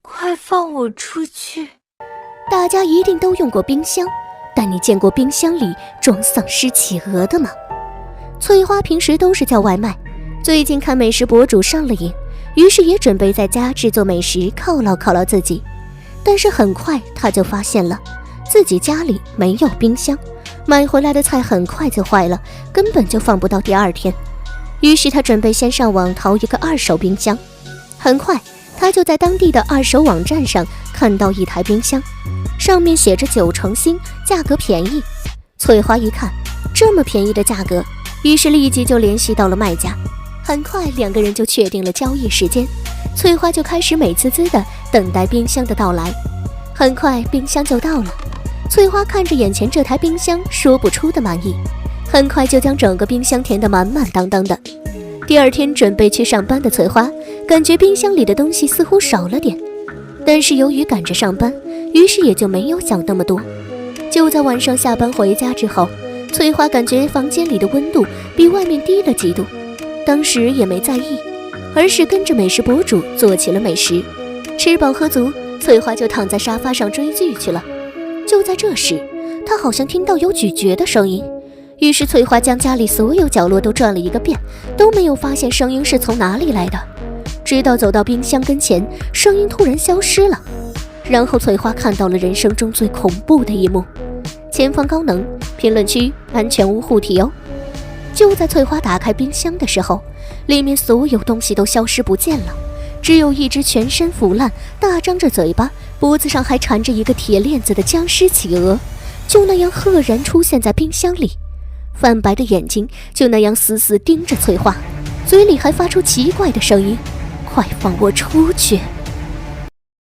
快放我出去！大家一定都用过冰箱，但你见过冰箱里装丧尸企鹅的吗？翠花平时都是叫外卖，最近看美食博主上了瘾，于是也准备在家制作美食犒劳自己。但是很快她就发现了自己家里没有冰箱，买回来的菜很快就坏了，根本就放不到第二天。于是她准备先上网淘一个二手冰箱。很快她就在当地的二手网站上看到一台冰箱，上面写着9成新，价格便宜。翠花一看这么便宜的价格，于是立即就联系到了卖家。很快2个人就确定了交易时间，翠花就开始美滋滋地等待冰箱的到来。很快冰箱就到了，翠花看着眼前这台冰箱，说不出的满意，很快就将整个冰箱填得满满当当的。第二天准备去上班的翠花感觉冰箱里的东西似乎少了点，但是由于赶着上班，于是也就没有想那么多。就在晚上下班回家之后，翠花感觉房间里的温度比外面低了几度，当时也没在意，而是跟着美食博主做起了美食。吃饱喝足，翠花就躺在沙发上追剧去了。就在这时，她好像听到有咀嚼的声音，于是翠花将家里所有角落都转了一个遍，都没有发现声音是从哪里来的。直到走到冰箱跟前，声音突然消失了。然后翠花看到了人生中最恐怖的一幕。前方高能，评论区安全无护体哦。就在翠花打开冰箱的时候，里面所有东西都消失不见了，只有一只全身腐烂、大张着嘴巴、脖子上还缠着一个铁链子的僵尸企鹅，就那样赫然出现在冰箱里。泛白的眼睛就那样死死盯着翠花，嘴里还发出奇怪的声音：“快放我出去！”